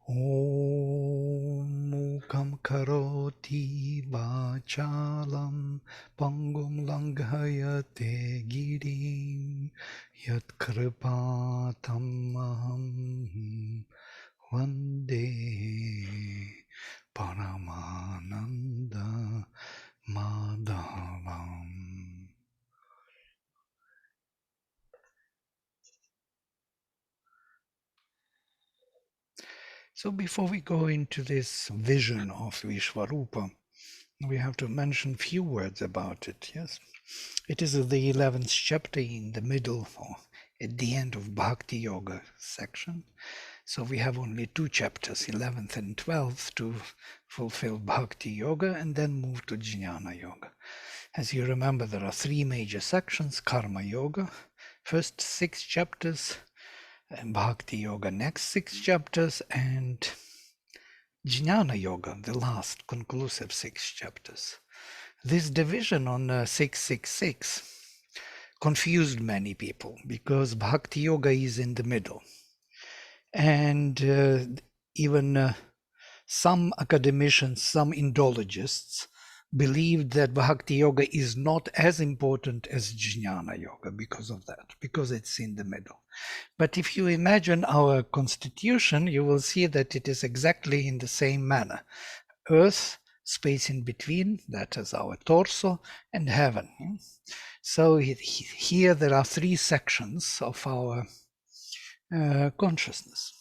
Om Mukam Karoti Vachalam Pangum Langhayate Girim Yat Kripatam Aham Vande Paramananda Madhavam. So before we go into this vision of Vishvarupa, we have to mention few words about it. Yes, it is the 11th chapter in the middle or at the end of Bhakti Yoga section. So we have only two chapters, 11th and 12th, to fulfill Bhakti Yoga and then move to Jnana Yoga. As you remember, there are three major sections: Karma Yoga, first 6 chapters, and Bhakti Yoga, next 6 chapters, and Jnana Yoga, the last conclusive 6 chapters. This division on 666 confused many people because Bhakti Yoga is in the middle. And even some academicians, some Indologists, believed that Bhakti Yoga is not as important as Jnana Yoga because of that, because it's in the middle. But if you imagine our constitution, you will see that it is exactly in the same manner. Earth, space in between, that is our torso, and heaven. So here there are 3 sections of our consciousness.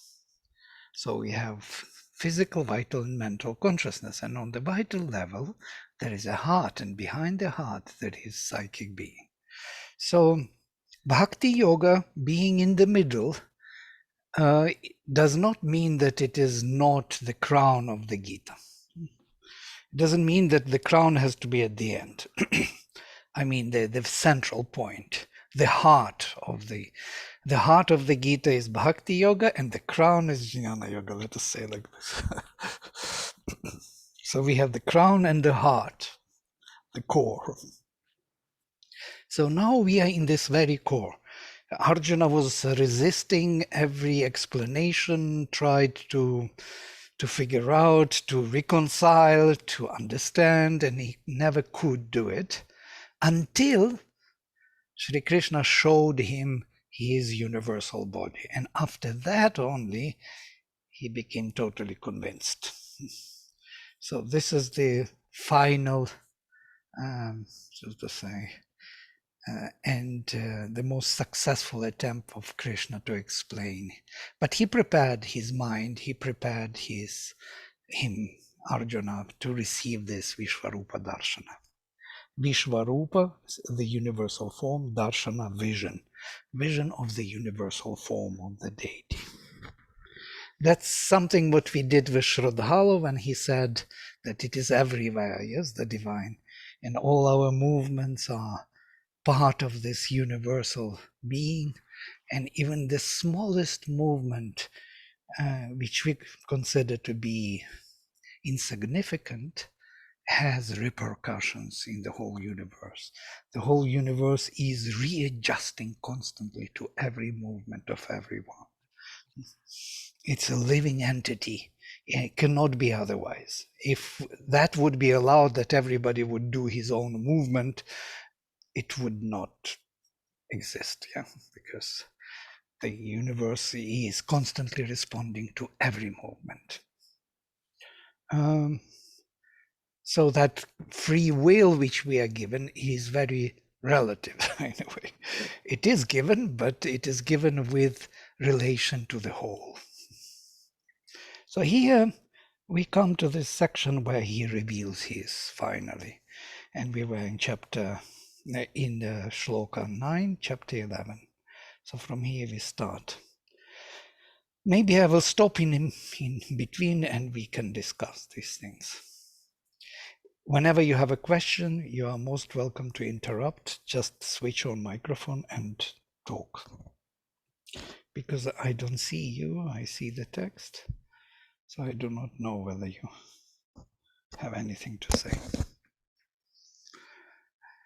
So we have physical, vital, and mental consciousness. And on the vital level, there is a heart, and behind the heart, there is psychic being. So Bhakti Yoga being in the middle does not mean that it is not the crown of the Gita. It doesn't mean that the crown has to be at the end. I mean the central point, the heart of the Gita is Bhakti Yoga, and the crown is Jnana Yoga. Let us say like this. So we have the crown and the heart, the core. So now we are in this very core. Arjuna was resisting every explanation, tried to figure out, to reconcile, to understand, and he never could do it until Sri Krishna showed him his universal body. And after that only, he became totally convinced. So this is the final, so to say, and the most successful attempt of Krishna to explain. But he prepared his mind, he prepared him, Arjuna, to receive this Vishvarupa Darshana. Vishvarupa, the universal form, Darshana, vision of the universal form of the deity. That's something what we did with Shraddhala when he said that it is everywhere, yes, the divine. And all our movements are part of this universal being, and even the smallest movement, which we consider to be insignificant, has repercussions in the whole universe. The whole universe is readjusting constantly to every movement of everyone. It's a living entity. It cannot be otherwise. If that would be allowed, that everybody would do his own movement, it would not exist, yeah, because the universe is constantly responding to every movement. So that free will which we are given is very relative in a way. It is given, but it is given with relation to the whole. So here we come to this section where he reveals his finally. And we were in the shloka 9, chapter 11. So from here we start. Maybe I will stop in between and we can discuss these things. Whenever you have a question, you are most welcome to interrupt. Just switch on microphone and talk. Because I don't see you, I see the text. So I do not know whether you have anything to say.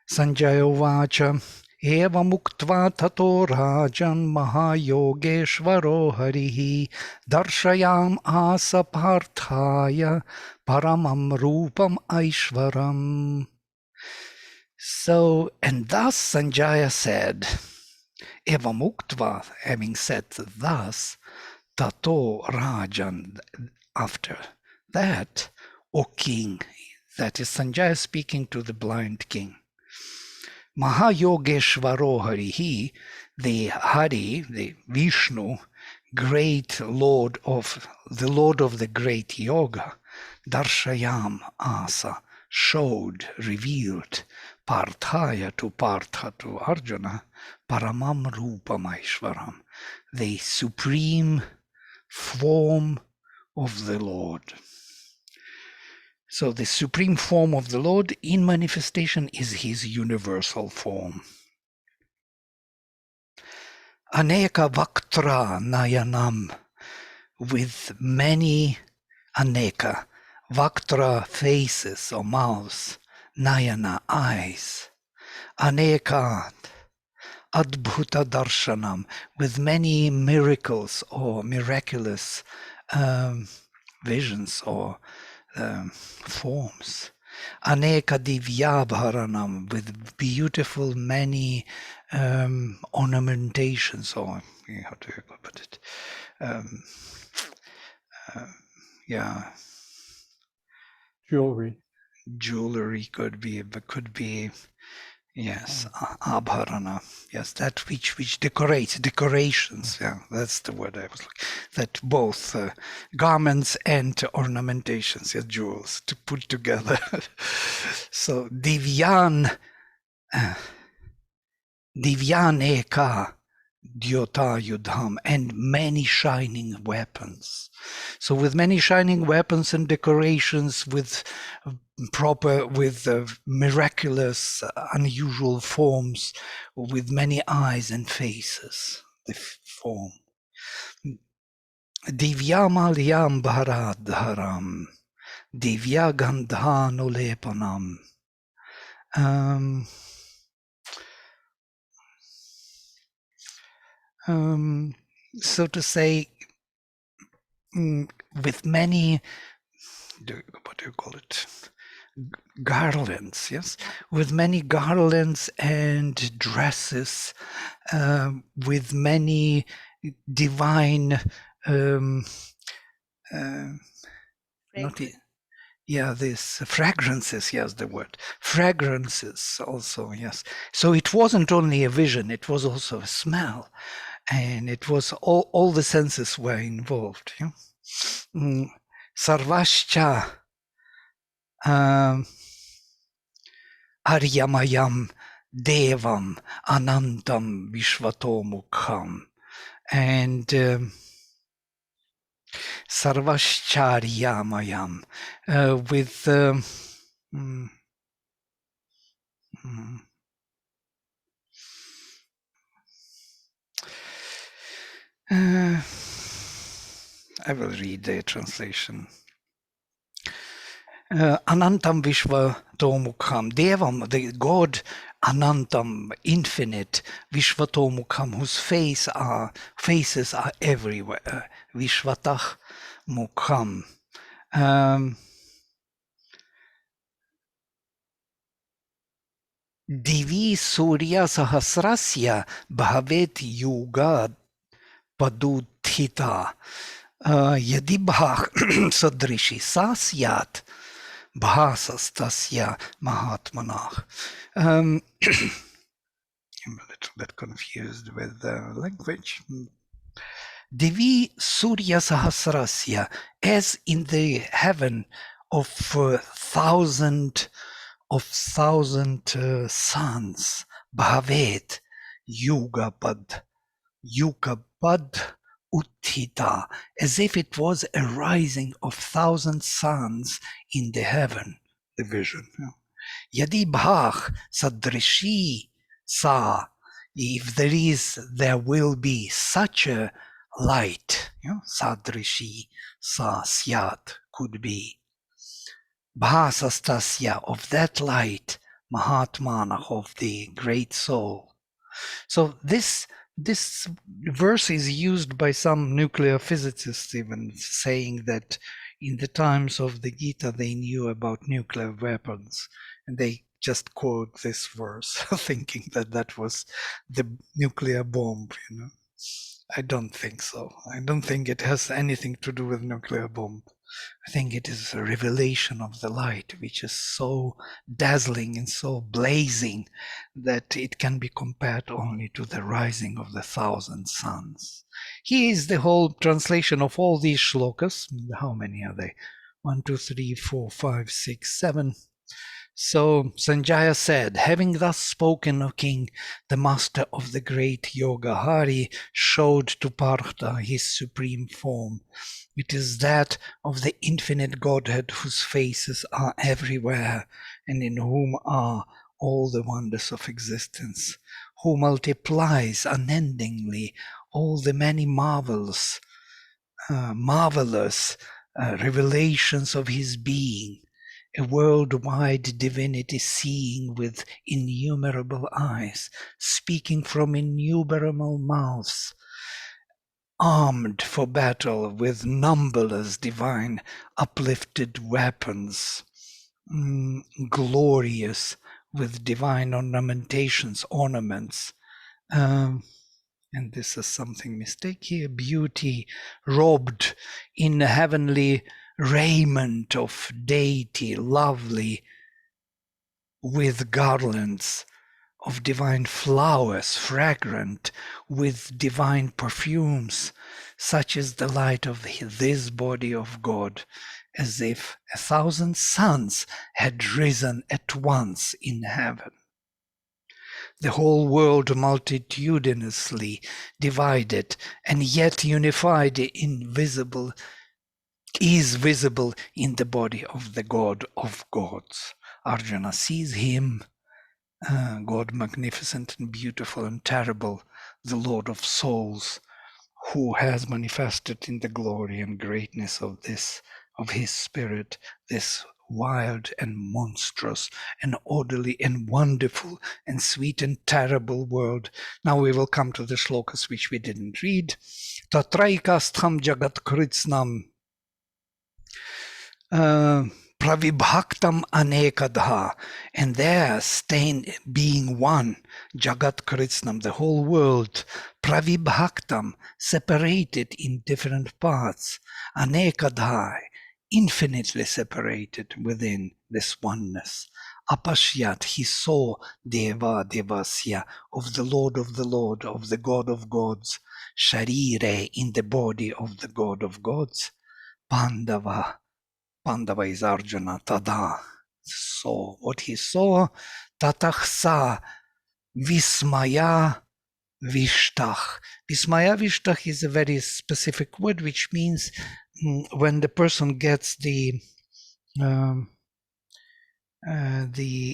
Sanjaya Uvacha Evamuktva tato rajan mahayogeshvaro harihi darshayam asa parthaya paramam rupam aishvaram. So, and thus Sanjaya said, Evamuktva, having said thus, tato rajan, after that, O king, that is Sanjaya speaking to the blind king. Mahayogeshvaro Harihi, the Hari, the Vishnu, great Lord of the great yoga, Darshayam Asa, showed, revealed, Parthaya to Partha, to Arjuna, Paramam Rupam Aishvaram, the supreme form of the Lord. So the supreme form of the Lord in manifestation is his universal form. Aneka Vaktra Nayanam, with many Aneka, Vaktra faces or mouths, Nayana eyes, Aneka Adbhuta Darshanam, with many miracles or miraculous visions or forms. Aneka Divyabharanam, with beautiful many ornamentations, or how do you put it? Jewelry could be yes, abharana, yes, that which decorates, decorations, yeah, that's the word I was looking, that both garments and ornamentations, yeah, jewels to put together. So divyan eka Dyota Yudham, and many shining weapons. So with many shining weapons and decorations, with miraculous, unusual forms, with many eyes and faces, the form. Divyamalyam bharadharam, divyagandhanulepanam. So to say, with many, what do you call it? Garlands, yes, with many garlands and dresses, with many divine, this fragrances, yes, the word fragrances also, yes. So it wasn't only a vision; it was also a smell, and it was all the senses were involved. Yeah? Sarvascha. Aryamayam Devam Anantam Vishvatomukham, and Sarvashcharyamayam, with I will read the translation. Anantam Vishvatomukham, Devam, the God Anantam, infinite, Vishvatomukham, whose faces are everywhere, Vishvatah Mukham. Divi Surya Sahasrasya Bhavet Yuga Padudhita Yadibha Sadrishi Sasyat Bhasastasya Mahatmanah. I'm a little bit confused with the language. Divi Surya Sahasrasya, as in the heaven of thousand suns, Bhavet Yugapad Uttita, as if it was a rising of 1,000 suns in the heaven, the vision. Yadi Bhach Sadrishi Sa, if there will be such a light, Sadrishi Sa Syat, could be. Bhasastasya, of that light, Mahatmana, of the great soul, So this verse is used by some nuclear physicists, even saying that in the times of the Gita they knew about nuclear weapons, and they just quote this verse, thinking that that was the nuclear bomb. I don't think so. I don't think it has anything to do with nuclear bomb. I think it is a revelation of the light, which is so dazzling and so blazing that it can be compared only to the rising of the thousand suns. Here is the whole translation of all these shlokas. How many are they? 1, 2, 3, 4, 5, 6, 7. So Sanjaya said, having thus spoken, O king, the master of the great Yoga Hari showed to Partha his supreme form. It is that of the infinite Godhead whose faces are everywhere and in whom are all the wonders of existence, who multiplies unendingly all the many marvelous revelations of his being, a worldwide divinity seeing with innumerable eyes, speaking from innumerable mouths, armed for battle with numberless divine uplifted weapons, glorious with divine ornaments. And this is something mistake here, beauty robed in heavenly raiment of deity, lovely with garlands of divine flowers, fragrant with divine perfumes. Such is the light of this body of God, as if 1,000 suns had risen at once in heaven. The whole world multitudinously divided and yet unified is visible in the body of the God of gods. Arjuna sees him, God magnificent and beautiful and terrible, the Lord of souls, who has manifested in the glory and greatness of his spirit, this wild and monstrous and orderly and wonderful and sweet and terrible world. Now we will come to the shlokas which we didn't read. Tatraikastham jagat kritsnam pravibhaktam anekadha, and there being one, jagat kritsnam, the whole world, pravibhaktam, separated in different parts, anekadha, infinitely separated within this oneness. Apashyat, he saw deva devasya, of the Lord, of the God of gods, sharire, in the body of the God of gods, Pandava is Arjuna, tada. So what he saw, tatachsa vismaya vishtach. Vismaya vishtach is a very specific word which means when the person gets the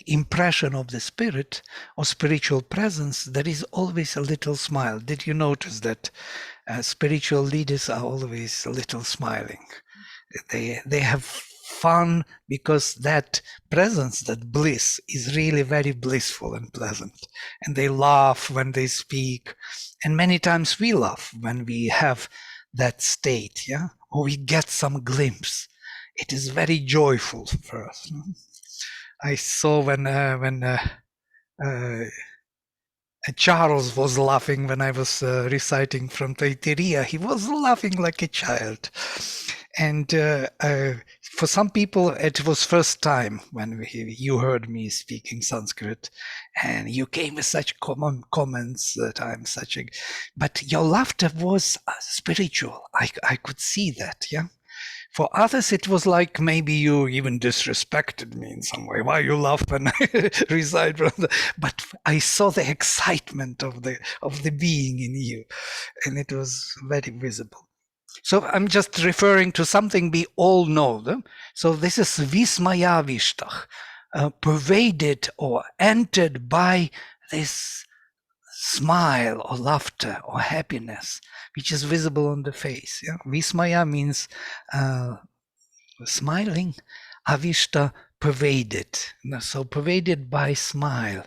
impression of the spirit or spiritual presence, there is always a little smile. Did you notice that spiritual leaders are always a little smiling? They have fun because that presence, that bliss, is really very blissful and pleasant. And they laugh when they speak. And many times we laugh when we have that state, yeah? Or we get some glimpse. It is very joyful for us. I saw when Charles was laughing when I was reciting from Taittiriya. He was laughing like a child. And for some people, it was first time when you heard me speaking Sanskrit, and you came with such common comments that I'm such a... But your laughter was spiritual. I could see that, yeah? For others, it was like maybe you even disrespected me in some way. Why you laugh when I recite from the... But I saw the excitement of the being in you, and it was very visible. So I'm just referring to something we all know. So this is vismaya vishtach, pervaded or entered by this smile or laughter or happiness, which is visible on the face. Yeah? Vismaya means smiling, avishta, pervaded. So pervaded by smile,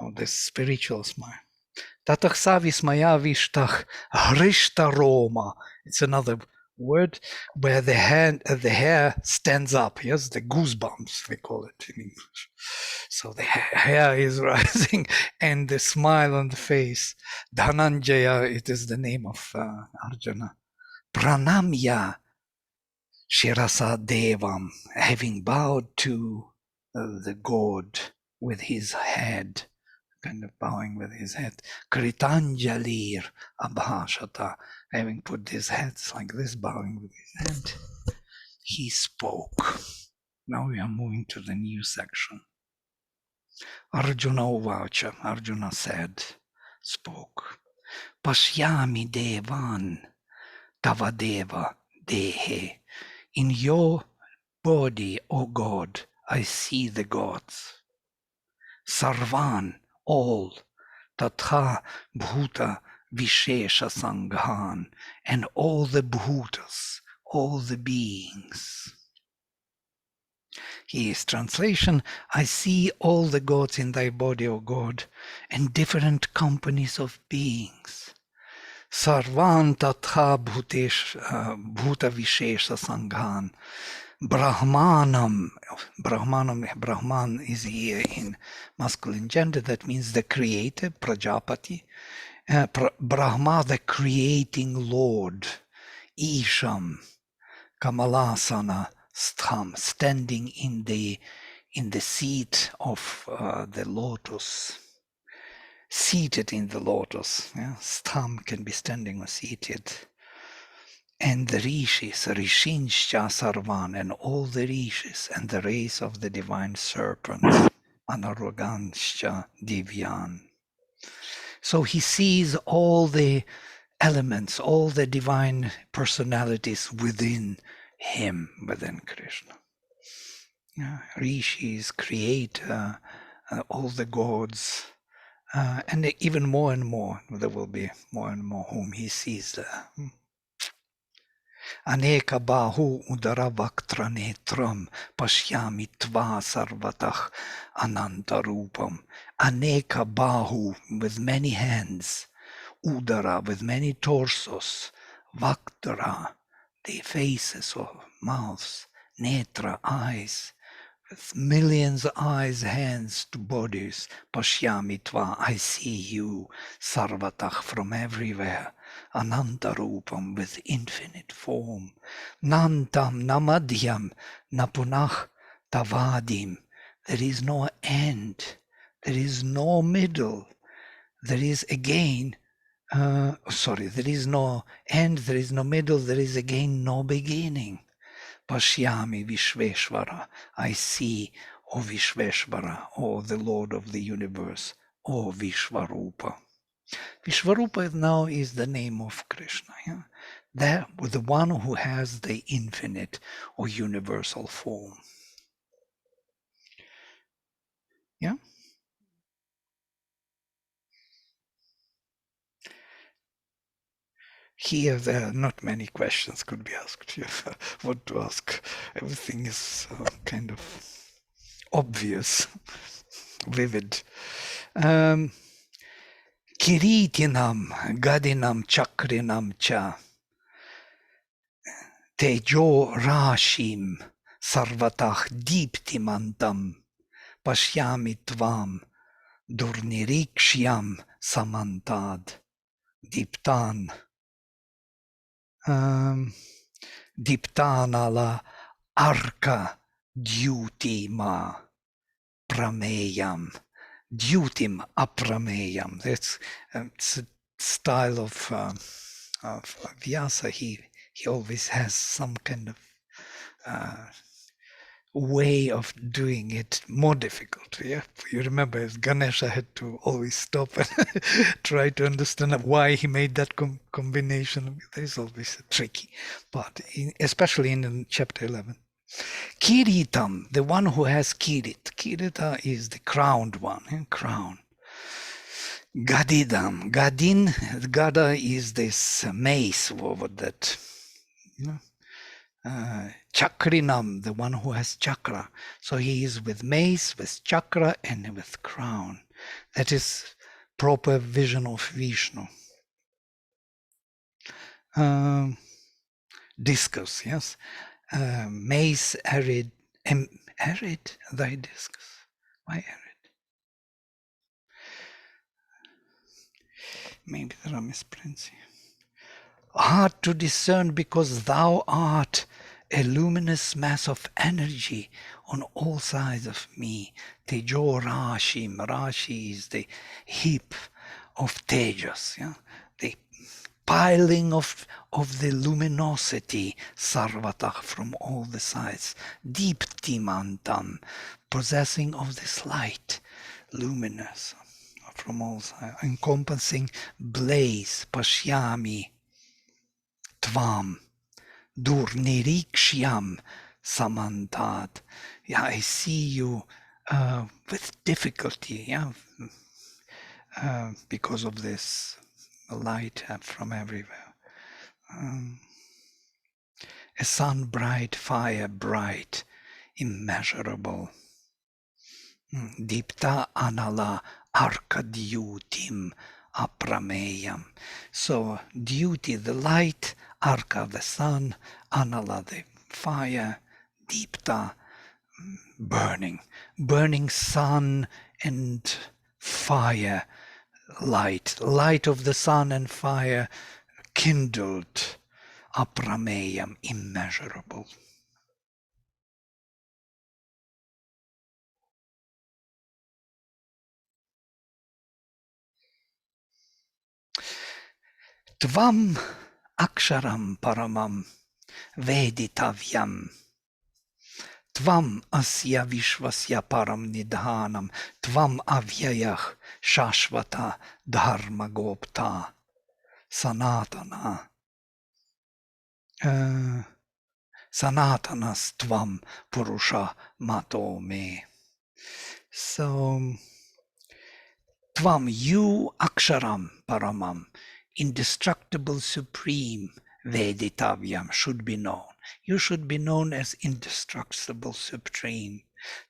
or this spiritual smile. Tatach savis maya vishtach hrishta Roma. It's another word where the hair stands up. Yes, the goosebumps, we call it in English. So the hair is rising and the smile on the face. Dhananjaya, it is the name of Arjuna. Pranamya Shirasa Devam, having bowed to the god with his head, kind of bowing with his head. Kritanjalir Abhashata, having put his hands like this, bowing with his head. He spoke. Now we are moving to the new section. Arjuna Uvacha, Arjuna said, spoke. Pashyami Devan Tavadeva Dehe. In your body, O God, I see the gods. Sarvan, all, Tatha Bhuta Vishesha Sanghan, and all the Bhutas, all the beings. His translation, I see all the gods in thy body, O God, and different companies of beings. Sarvan Tatha Bhuta Vishesha Sanghan. Brahmanam, Brahman is here in masculine gender, that means the creator, Prajapati. Brahma, the creating Lord. Isham, Kamalasana, Stham, standing in the seat of the lotus. Seated in the lotus. Yeah? Stham can be standing or seated. And the rishis, Rishinscha Sarvan, and all the rishis, and the race of the divine serpents, Anaroganscha Divyan. So he sees all the elements, all the divine personalities within him, within Krishna. Yeah, rishis, creator, all the gods, and even more and more, there will be more and more whom he sees there. Aneka bahu udaravaktra netram pashyami tva sarvatach anantarupam. Aneka bahu, with many hands. Udara, with many torsos. Vaktra, the faces or mouths. Netra, eyes. With millions of eyes, hands to bodies. Pashyami tva, I see you. Sarvatach, from everywhere. Anantarupam, with infinite form. Nantam namadhyam napunach tavadim. There is no end. There is no middle. There is again, there is no end, there is no middle, there is again no beginning. Pashyami Vishveshvara, I see, O Vishveshvara, O the Lord of the universe, O Vishvarupa. Vishvarupa now is the name of Krishna. Yeah? The one who has the infinite or universal form. Yeah? Here, there are not many questions could be asked. What to ask? Everything is kind of obvious, vivid. Kiritinam, Gadinam, Chakrinam cha, Tejo Rashim, Sarvatach Deeptimantam, Pashyami Tvam, Durnirikshyam Samantad, Diptan. Diptanala arka dutima prameyam. Dutim aprameyam. That's it's a style of Vyasa. He always has some kind of way of doing it more difficult. Yeah, you remember as Ganesha had to always stop and try to understand why he made that combination. There is always a tricky part, especially in chapter 11. Kiritam, the one who has kirit. Kirita is the crowned one, crown. Gadidam, Gadin, Gada is this mace over that, you know. Chakrinam, the one who has chakra. So he is with mace, with chakra, and with crown. That is proper vision of Vishnu. Discus, yes. Mace arid, arid thy discus. Why arid? Maybe there are misprints. Hard to discern because thou art a luminous mass of energy on all sides of me. Tejo Rashim. Rashi is the heap of Tejas, yeah? The piling of the luminosity, Sarvatah, from all the sides. Deep Timantam, possessing of this light, luminous from all sides, encompassing blaze, Pashyami, Tvam, Durnirikshyam, Samantat. Yeah, I see you with difficulty, yeah, because of this light from everywhere. A sun bright, fire bright, immeasurable. Dipta anala arkadyutim aprameyam. So duty, the light, arka, the sun, anala, the fire, dipta, burning sun and fire, light of the sun and fire kindled, aprameyam, immeasurable. Tvam aksharam paramam veditavyam. Tvam asya vishvasya param nidhanam. Tvam avyayah shashvata dharma gopta sanatana. Sanatanas tvam purusha mato me. So, Tvam, you aksharam paramam, indestructible supreme, veditavyam, should be known. You should be known as indestructible supreme.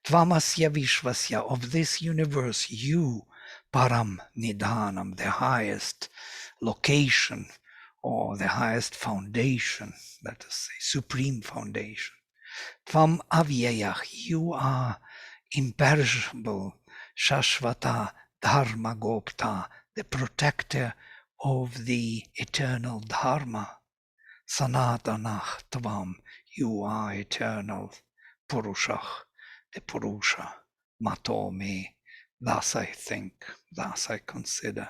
Tvamasya vishvasya, of this universe, you, param nidhanam, the highest location or the highest foundation, let us say, supreme foundation. Tvam avyayah, you are imperishable, shashvata, Dharma Gopta, the protector of the eternal Dharma. Sanatanah Tvam, you are eternal. Purushah, the Purusha. Mato me, thus I think, thus I consider.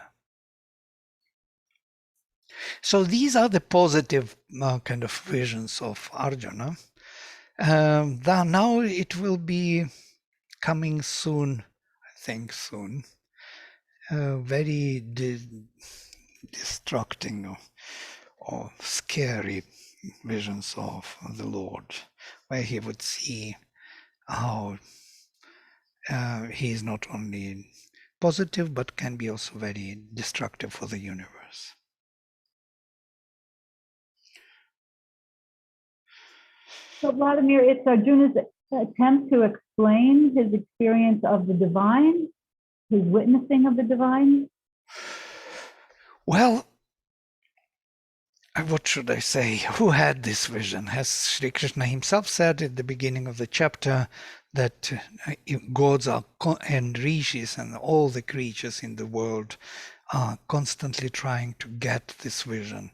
So these are the positive kind of visions of Arjuna. Now it will be coming soon, I think soon. Very destructing or scary visions of the Lord, where he would see how he is not only positive but can be also very destructive for the universe. So Vladimir, it's Arjuna's attempt to explain his experience of the divine, his witnessing of the divine? Well, what should I say? Who had this vision? Has Sri Krishna himself said at the beginning of the chapter that gods are and rishis and all the creatures in the world are constantly trying to get this vision,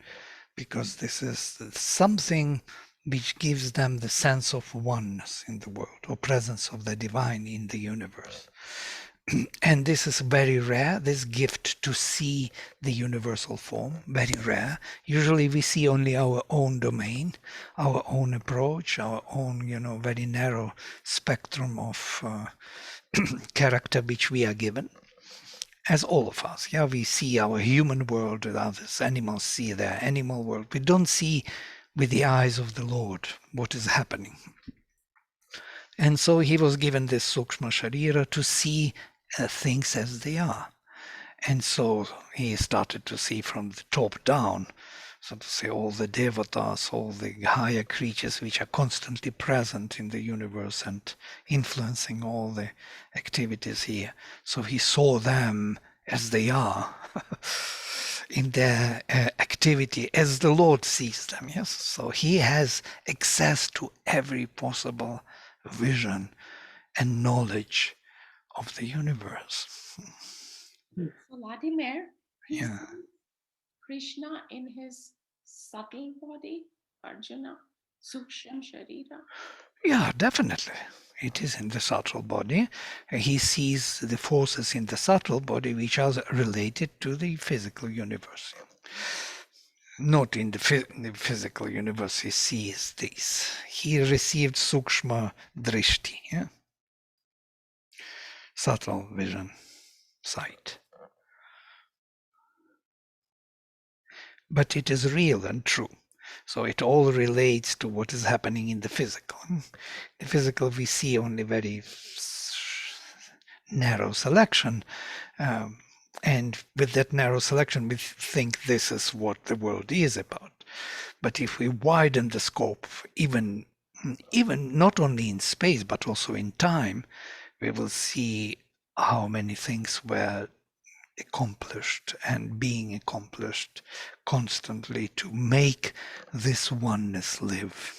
because this is something which gives them the sense of oneness in the world, or presence of the divine in the universe. And this is very rare, this gift to see the universal form, very rare. Usually we see only our own domain, our own approach, our own, very narrow spectrum of character which we are given. As all of us, yeah, we see our human world with others. Animals see their animal world. We don't see with the eyes of the Lord what is happening. And so he was given this Sukshma Sharira to see things as they are. And so he started to see from the top down, so to say, all the devatas, all the higher creatures which are constantly present in the universe and influencing all the activities here. So he saw them as they are in their activity as the Lord sees them. Yes, so he has access to every possible vision and knowledge of the universe. So Vladimir, he Yeah. sees Krishna in his subtle body, Arjuna, Suksham Sharira. Yeah, definitely. It is in the subtle body. He sees the forces in the subtle body which are related to the physical universe. Not in the physical universe he sees these. He received Sukshma Drishti, yeah? Subtle vision, sight. But it is real and true. So it all relates to what is happening in the physical. The physical we see only very narrow selection. And with that narrow selection, we think this is what the world is about. But if we widen the scope, even not only in space, but also in time, we will see how many things were accomplished and being accomplished constantly to make this oneness live.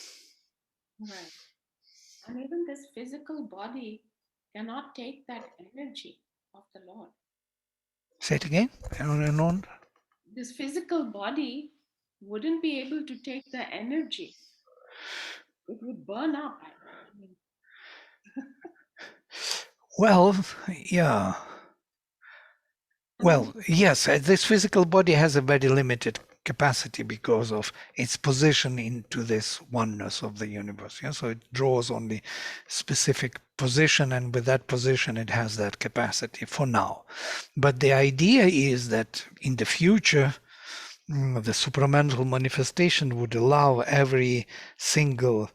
Right. And even this physical body cannot take that energy of the Lord. Say it again, on and on. This physical body wouldn't be able to take the energy. It would burn up. I mean, Well, yeah. Well, yes, this physical body has a very limited capacity because of its position into this oneness of the universe. Yeah? So it draws only specific position, and with that position, it has that capacity for now. But the idea is that in the future, the supramental manifestation would allow every single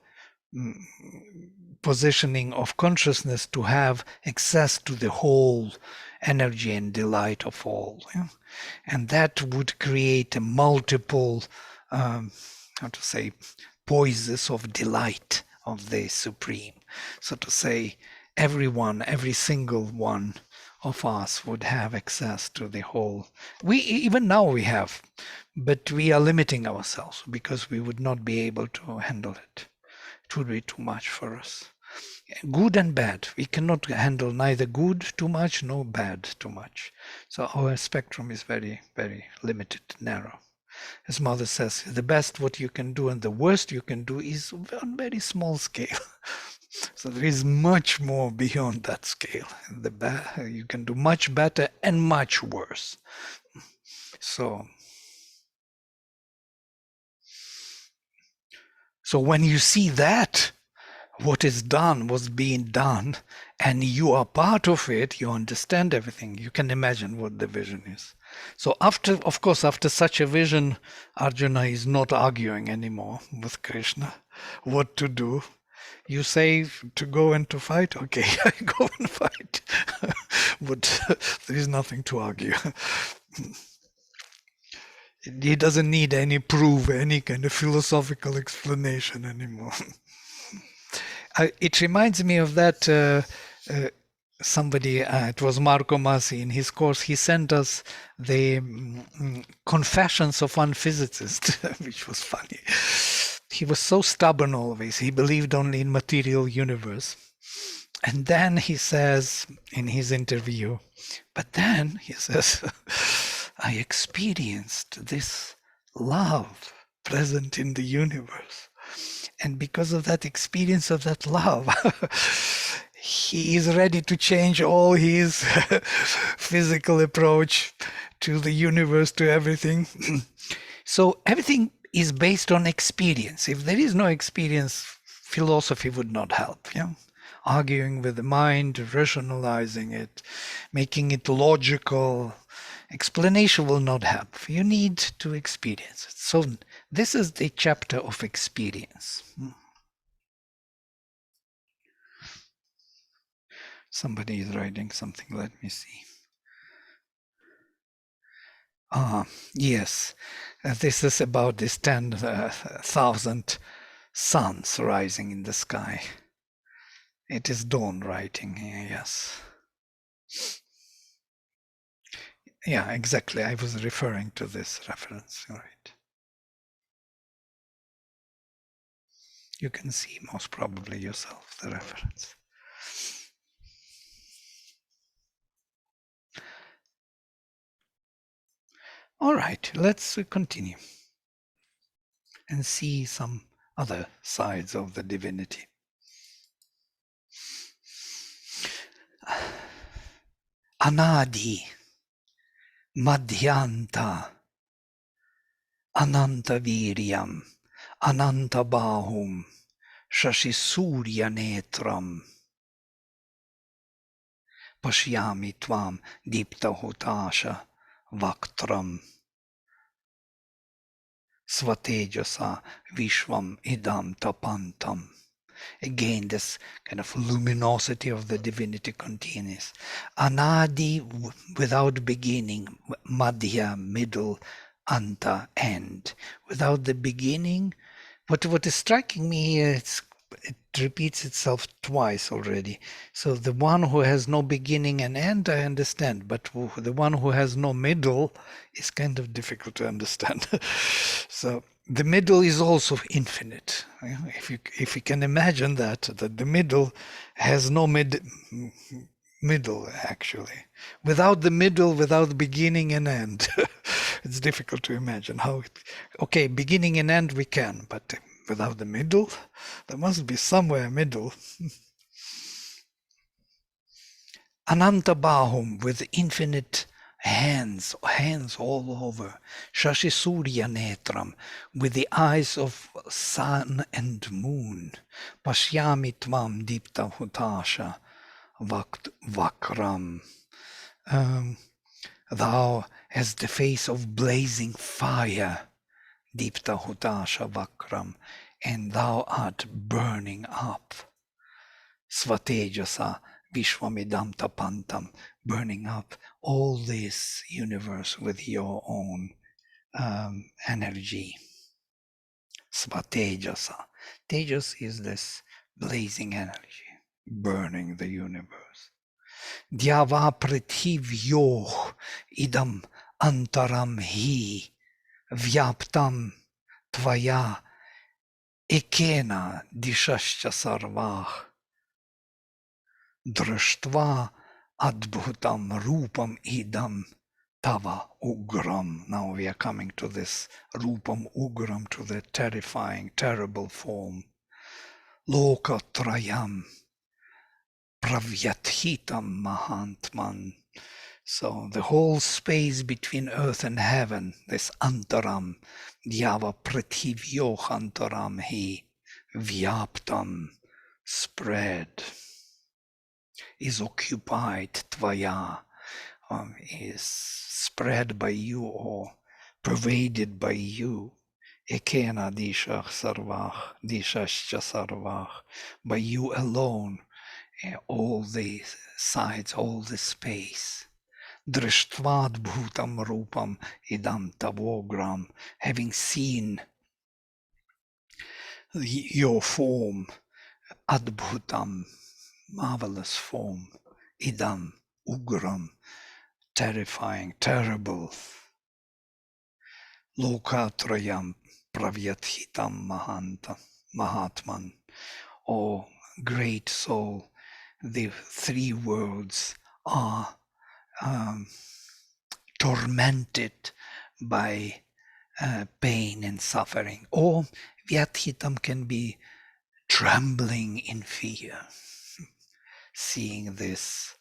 positioning of consciousness to have access to the whole energy and delight of all. Yeah? And that would create a multiple, how to say, poises of delight of the Supreme. So to say, everyone, every single one of us would have access to the whole. We even now we have, but we are limiting ourselves because we would not be able to handle it. It would be too much for us. Good and bad. We cannot handle neither good too much nor bad too much. So our spectrum is very, very limited, narrow. As Mother says, the best what you can do and the worst you can do is on very small scale. So there is much more beyond that scale. You can do much better and much worse. So when you see that, what is done was being done, and you are part of it, you understand everything, you can imagine what the vision is. So after such a vision, Arjuna is not arguing anymore with Krishna what to do. You say to go and to fight, okay, I go and fight. But there is nothing to argue. He doesn't need any proof, any kind of philosophical explanation anymore. It reminds me of that somebody, it was Marco Masi in his course, he sent us the Confessions of one Physicist, which was funny. He was so stubborn always. He believed only in material universe. And then he says in his interview, but then he says, I experienced this love present in the universe. And because of that experience of that love, he is ready to change all his physical approach to the universe, to everything. So everything is based on experience. If there is no experience, philosophy would not help. Yeah? Arguing with the mind, rationalizing it, making it logical, explanation will not help. You need to experience it. So this is the chapter of experience. Somebody is writing something. Let me see. Yes. This is about this 10,000 suns rising in the sky. It is Dawn writing here, yes. Yeah, exactly. I was referring to this reference, right? You can see most probably yourself the reference. All right, let's continue and see some other sides of the divinity. Anadi, Madhyanta, Ananta Viryam, Ananta Bahum, Shashisurya Netram, Pashyami Tvam, Dipta Hutasha, Vaktram, Svatejasa, Vishwam Idam Tapantam. Again, this kind of luminosity of the divinity continues. Anadi, without beginning, Madhya, middle, Anta, end. Without the beginning, what is striking me here, it repeats itself twice already. So the one who has no beginning and end, I understand, but the one who has no middle is kind of difficult to understand. So the middle is also infinite. If you can imagine that the middle has no middle actually. Without the middle, without beginning and end, it's difficult to imagine how it. Okay, beginning and end we can, but without the middle, there must be somewhere middle. Ananta Bahum, with infinite hands all over. Shashi Surya Netram, with the eyes of sun and moon. Pashyami Tvam Dipta Hutasha Vakram. Thou hast the face of blazing fire. Dipta Hutasha Vakram, and thou art burning up. Svatejasa Vishwamidam Tapantam, burning up all this universe with your own energy. Svatejasa. Tejas is this blazing energy, burning the universe. Dyava prithivyoh idam antaram hi vyaptam tvaya ekena dishascha sarvah drashtva adbhutam rupam idam tava ugram. Now we are coming to this rupam ugram, to the terrifying, terrible form. Lokatrayam pravyathitam mahantman. So the whole space between earth and heaven, this antaram, dyava prithivyo antaram hi vyaptam, spread, is occupied, tvaya, is spread by you or pervaded by you. Ekena dishach sarvach, dishascha sarvach, by you alone, all the sides, all the space. Drishtvad bhutam rupam idam tavogram, having seen your form, adbhutam, marvelous form, idam, ugram, terrifying, terrible, lokatrayam pravyathitam mahatman, O great soul, the three worlds are tormented by pain and suffering, or vyathitam can be trembling in fear, seeing this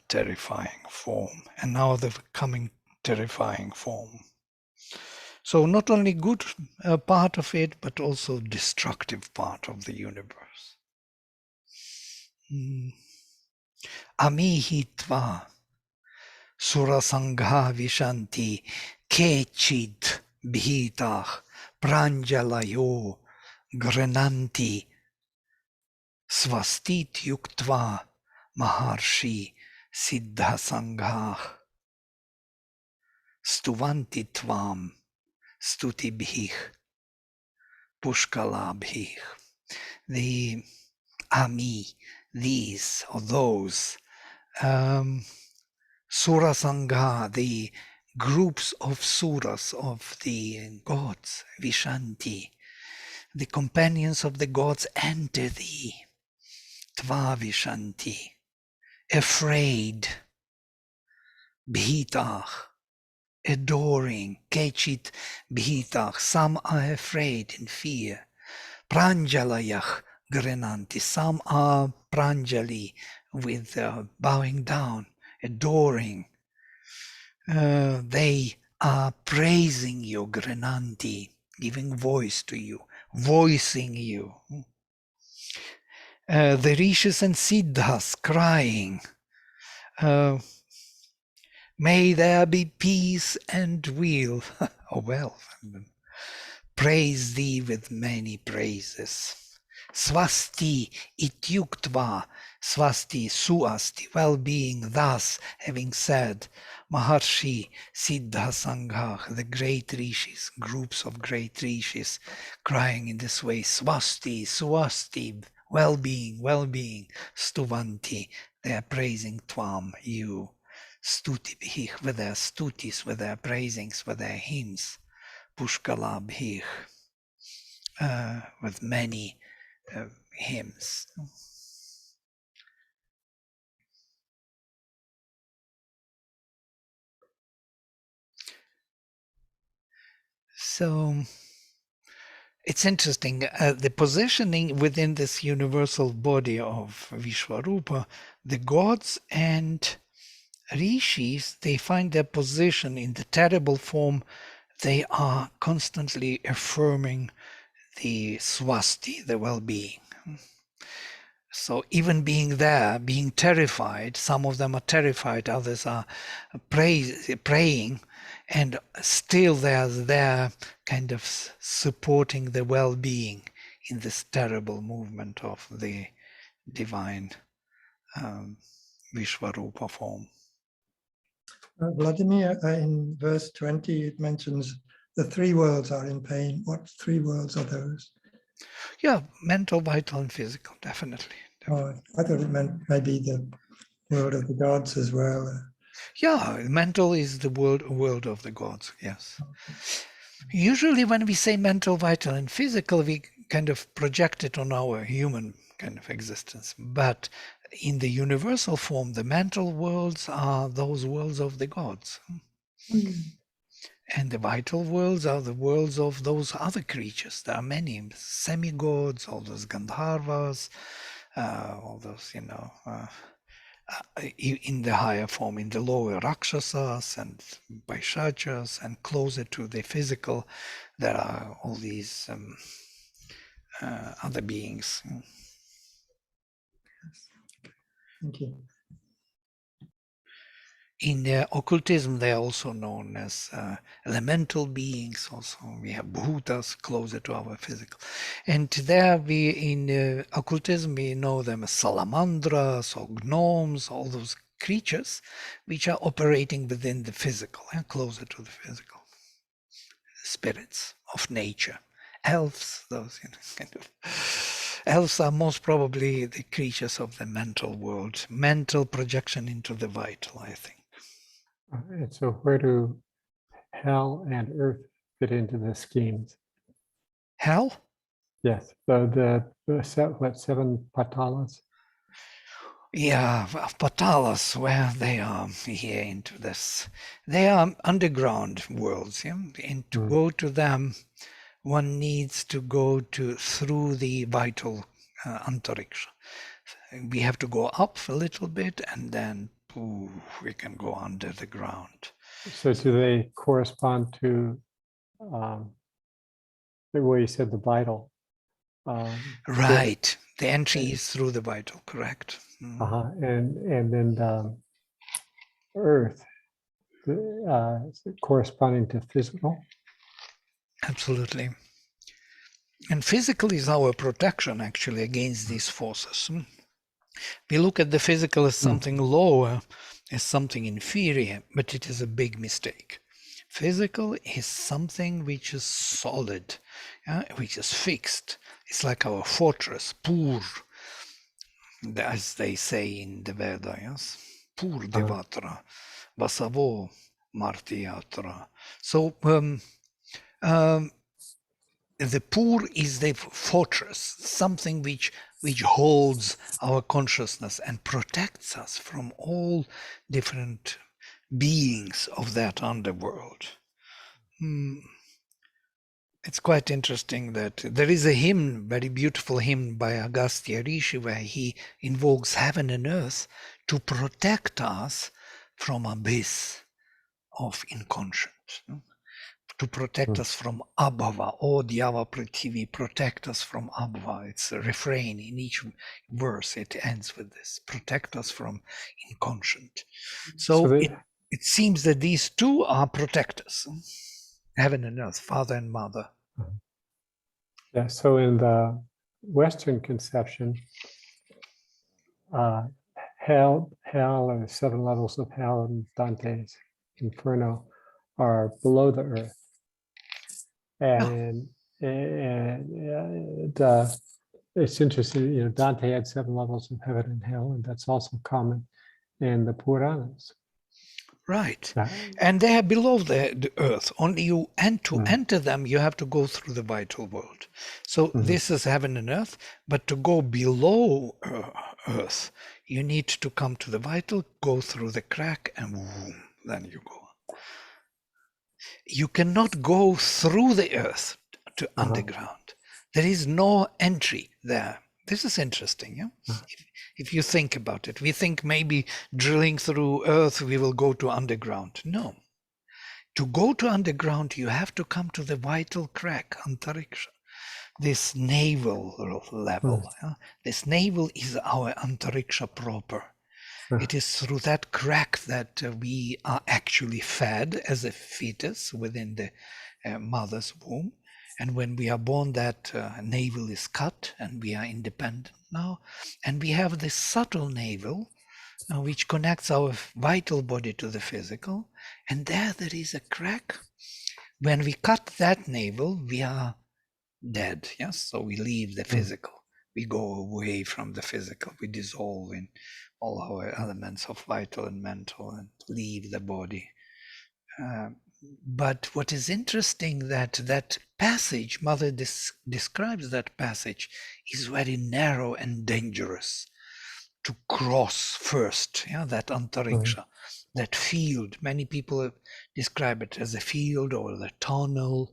terrifying form, and now the coming terrifying form. So not only good part of it, but also destructive part of the universe. Amihitva surasangha vishanti kechid bhitah pranjalayo grananti svastit yuktva maharshi siddha sanghah stuvanti tvam stutibhih pushkalabhih. The ami, these or those, Sura Sangha, the groups of suras of the gods, Vishanti, the companions of the gods enter thee, Tva Vishanti, afraid, Bhitach, adoring, Kechit Bhitach, some are afraid in fear, Pranjalayach Grenanti, some are Pranjali with bowing down, adoring. They are praising you, Grenanti, giving voice to you, voicing you. The rishis and siddhas crying, may there be peace and weal. Oh well, praise thee with many praises. Swasti ityuktva, swasti suasti, well-being, thus having said, Maharshi Siddha Sangha, the great rishis, groups of great rishis, crying in this way, swasti, swasti, well-being, well-being, stuvanti, they are praising Tvam, you, stutibhich, with their stutis, with their praisings, with their hymns, pushkalabhich, with many hymns. So it's interesting, the positioning within this universal body of Vishwarupa, the gods and rishis, they find their position in the terrible form. They are constantly affirming the swasti, the well-being. So even being there, being terrified, some of them are terrified, others are praying, and still they are there kind of supporting the well-being in this terrible movement of the divine Vishwarupa form. Vladimir, in verse 20, it mentions the three worlds are in pain. What three worlds are those? Yeah, mental, vital, and physical, definitely. Oh, I thought it meant maybe the world of the gods as well. Yeah, mental is the world of the gods, yes. Usually when we say mental, vital, and physical, we kind of project it on our human kind of existence. But in the universal form, the mental worlds are those worlds of the gods. And the vital worlds are the worlds of those other creatures. There are many semi-gods, all those Gandharvas, all those, in the higher form, in the lower Rakshasas and Vaishachas, and closer to the physical, there are all these other beings. Thank you. In occultism, they are also known as elemental beings. Also, we have bhutas closer to our physical, and there we in occultism we know them as salamandras or gnomes, all those creatures which are operating within the physical and closer to the physical. Spirits of nature, elves, those kind of. Elves are most probably the creatures of the mental world, mental projection into the vital, I think. And so where do hell and earth fit into the schemes? Hell? Yes, seven patalas? Yeah, patalas, where they are here into this. They are underground worlds, yeah? And to go to them, one needs to go through the vital antariksha. We have to go up a little bit, and then we can go under the ground. So do they correspond to the way you said the vital? Right. The entry is through the vital, correct. And then earth corresponding to physical? Absolutely. And physical is our protection, actually, against these forces. We look at the physical as something lower, as something inferior, but it is a big mistake. Physical is something which is solid, which is fixed. It's like our fortress, pur, as they say in the Veda, yes? Pur devatra. Basavo Martiyatra. So the pur is the fortress, something which holds our consciousness and protects us from all different beings of that underworld. It's quite interesting that there is a hymn, very beautiful hymn by Agastya Rishi, where he invokes heaven and earth to protect us from abyss of inconscience, to protect us from abhava. O Dhyava Prithivi, protect us from abhava. It's a refrain in each verse. It ends with this: protect us from inconscient. So it seems that these two are protectors, heaven and earth, father and mother. Yeah, so in the Western conception, hell, or the 7 levels of hell in Dante's Inferno are below the earth. And it's interesting, Dante had 7 levels of heaven and hell, and that's also common in the Puranas. Right. And they are below the earth. Only you to enter them, you have to go through the vital world. So this is heaven and earth, but to go below earth, you need to come to the vital, go through the crack, and boom, then you go. You cannot go through the earth to underground. There is no entry there. This is interesting, yeah? If you think about it, we think maybe drilling through earth, we will go to underground. No. To go to underground, you have to come to the vital crack, antariksha, this navel level. Yeah? This navel is our antariksha proper. It is through that crack that we are actually fed as a fetus within the mother's womb. And when we are born, that navel is cut and we are independent now. And we have this subtle navel, which connects our vital body to the physical. And there is a crack. When we cut that navel, we are dead. Yes, so we leave the physical. We go away from the physical. We dissolve in all our elements of vital and mental and leave the body. But what is interesting that passage, Mother describes that passage, is very narrow and dangerous to cross first, that antariksha, that field. Many people describe it as a field or the tunnel,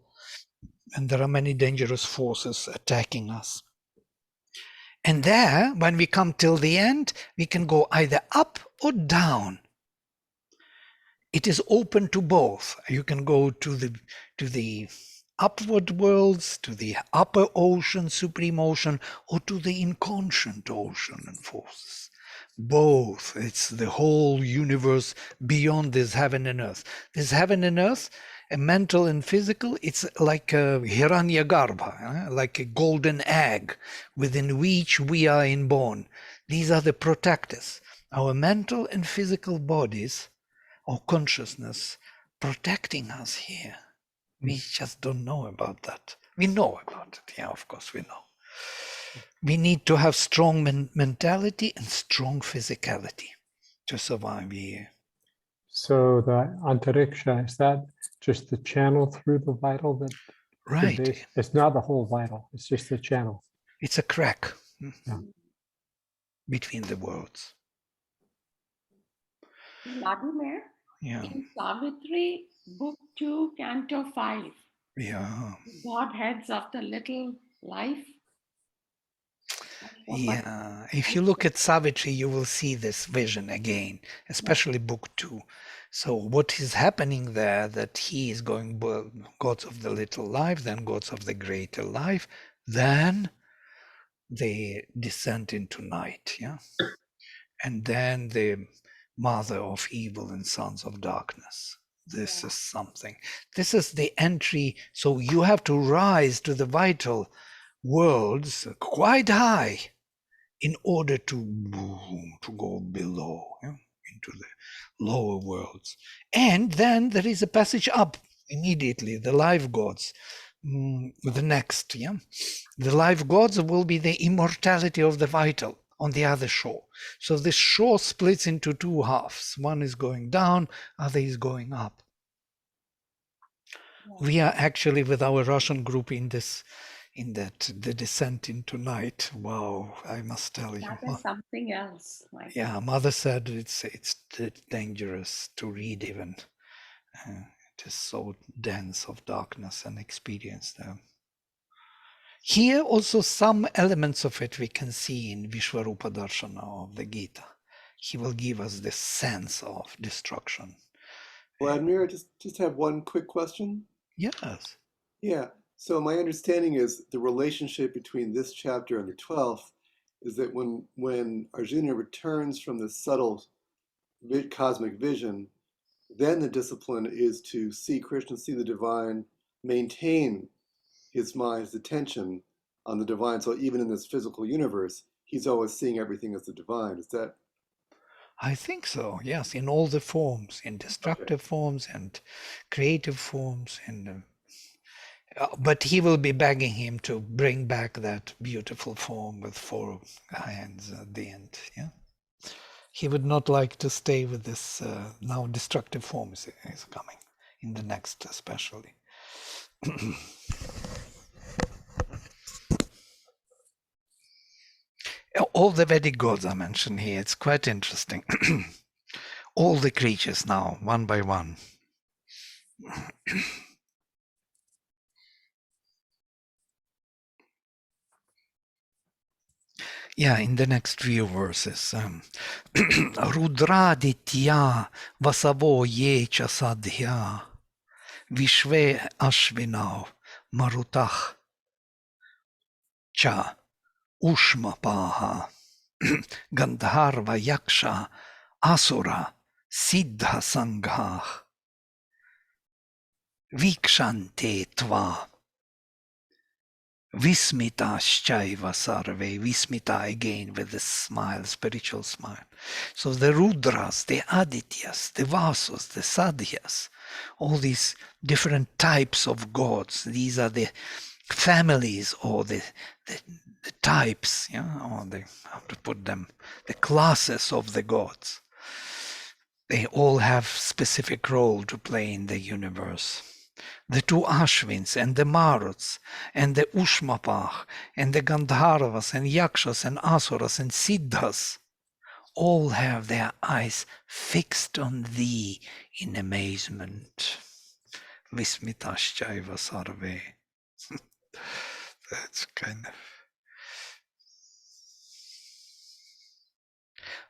and there are many dangerous forces attacking us. And there, when we come till the end, we can go either up or down. It is open to both. You can go to the upward worlds, to the upper ocean, supreme ocean, or to the inconscient ocean and forces. Both. It's the whole universe beyond this heaven and earth. This heaven and earth, mental and physical, it's like a Hiranyagarbha, like a golden egg within which we are inborn. These are the protectors. Our mental and physical bodies or consciousness protecting us here. We just don't know about that. We know about it. Yeah, of course we know. We need to have strong mentality and strong physicality to survive here. So the antariksha, is that just the channel through the vital? That right. It's not the whole vital. It's just the channel. It's a crack between the worlds. Vladimir, in Savitri, Book 2, Canto 5, Godheads of the Little Life. Yeah, if you look at Savitri, you will see this vision again, especially Book 2. So what is happening there, that he is going gods of the little life, then gods of the greater life, then they descend into night, and then the mother of evil and sons of darkness. This is something. This is the entry. So you have to rise to the vital worlds quite high in order to go below, into the lower worlds. And then there is a passage up immediately, the life gods. The next, the life gods will be the immortality of the vital, on the other shore. So this shore splits into two halves. One is going down, other is going up. We are actually with our Russian group in the descent into night. Wow, I must tell you. That is something else. Yeah, mother said it's dangerous to read even. It is so dense of darkness and experience there. Here also some elements of it we can see in Vishwarupa Darshana of the Gita. He will give us this sense of destruction. Vladimir, I just have one quick question. Yes. Yeah. So my understanding is the relationship between this chapter and the 12th is that when Arjuna returns from the subtle cosmic vision, then the discipline is to see Krishna, see the divine, maintain his mind's attention on the divine. So even in this physical universe, he's always seeing everything as the divine. Is that? I think so, yes, in all the forms, in destructive forms and creative forms. But he will be begging him to bring back that beautiful form with four hands at the end. Yeah, he would not like to stay with this now destructive form is coming in the next especially. All the Vedic gods are mentioned here. It's quite interesting. All the creatures now, one by one. Yeah, in the next few verses. Rudraditya vasavo ye cha sadhya vishve ashvinav marutach cha ushmapaha gandharva yaksha asura siddha sanghah vikshante tva Vismitaschaiva sarve, Vismita again with this smile, spiritual smile. So the Rudras, the Adityas, the Vasus, the Sadhyas, all these different types of gods, these are the families or the types, or how to put them, the classes of the gods. They all have specific role to play in the universe. The two Ashwins and the Maruts and the Ushmapah and the Gandharvas and Yakshas and Asuras and Siddhas all have their eyes fixed on thee in amazement. Vismitaschaiva sarve. That's kind of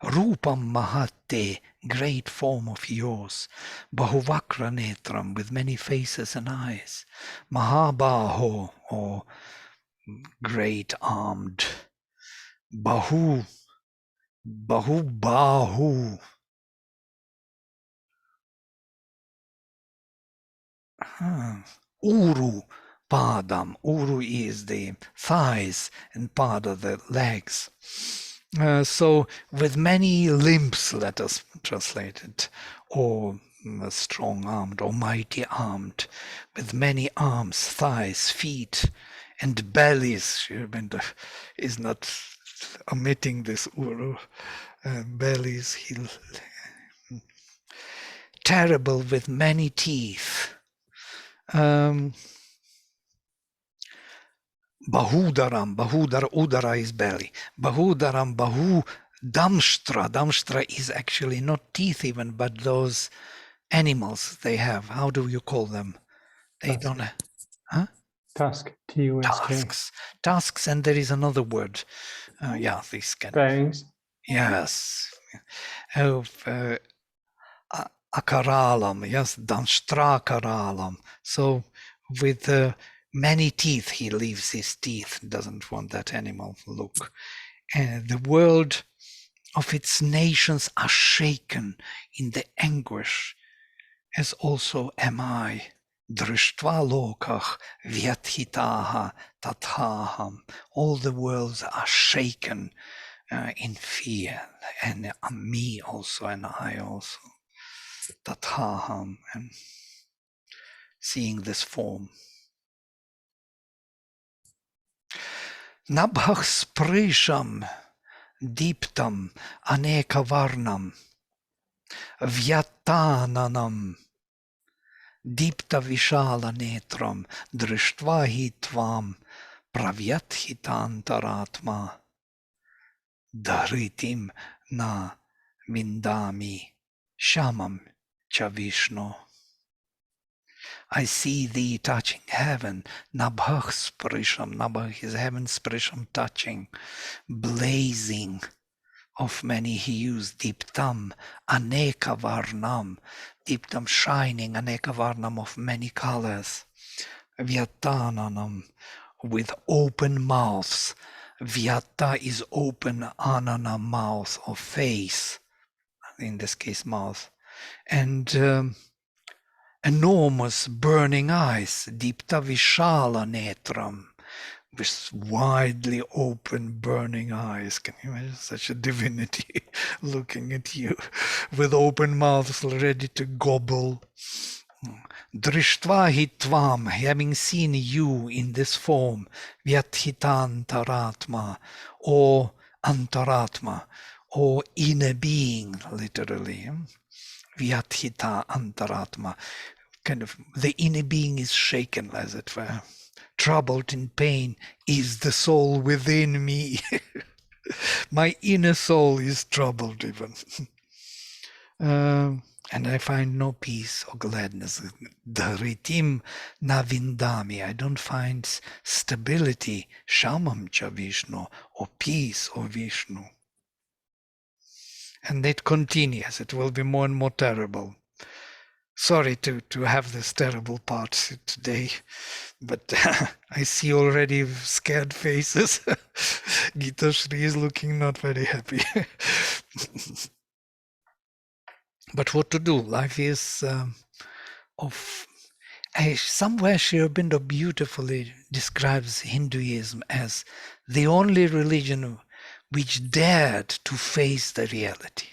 Rupam Mahate, great form of yours, Bahuvakra Netram, with many faces and eyes, Mahabaho, or great armed, Bahu, Bahu, Uru, Padam. Uru is the thighs and Pada the legs. So with many limbs, let us translate it, or strong-armed or mighty-armed, with many arms, thighs, feet, and bellies. Is not omitting this Uru. Bellies, terrible with many teeth. Bahudaram, Udara is belly. Bahudaram, Bahu Damshtra. Damshtra is actually not teeth even, but those animals they have. How do you call them? They Tusk. don't. Huh? Tusk. Tusk. Tusks, and there is another word. Yeah, these kind Fangs. Yes. Akaralam, yes, Damshtra So with many teeth, he leaves his teeth, doesn't want that animal look. The world of its nations are shaken in the anguish, as also am I. Drishtva lokach vyathitaha tathaham. All the worlds are shaken in fear, and me also, and I also. Tathaham, and seeing this form. Nabhach sprisham Deeptam Anekavarnam Vyattananam Deepta Vishala Netram Drishtva hi Tvam Pravyathitantaratma Dharitim na Vindami Shamam cha Vishnu. I see thee touching heaven, Nabhah Sprisham, Nabhah is heaven Sprisham touching, blazing of many hues, Deeptam, Aneka Varnam, Deeptam shining, Aneka Varnam of many colors, Vyatananam, with open mouths. Vyata is open, Anana mouth or face, in this case mouth, and enormous burning eyes, Deepta Vishala Netram, with widely open burning eyes. Can you imagine such a divinity looking at you with open mouths ready to gobble? Drishtva hi tvam, having seen you in this form, Vyathitantaratma, or Antaratma, or inner being, literally. Vyathita Antaratma, kind of the inner being is shaken, as it were. Troubled in pain is the soul within me. My inner soul is troubled even. And I find no peace or gladness. Dharitim navindami. I don't find stability, shamam cha Vishnu, or peace or Vishnu. And it continues. It will be more and more terrible. Sorry to have this terrible part today, but I see already scared faces. Gita Shri is looking not very happy. But what to do? Life is of... somewhere Sri Aurobindo beautifully describes Hinduism as the only religion which dared to face the reality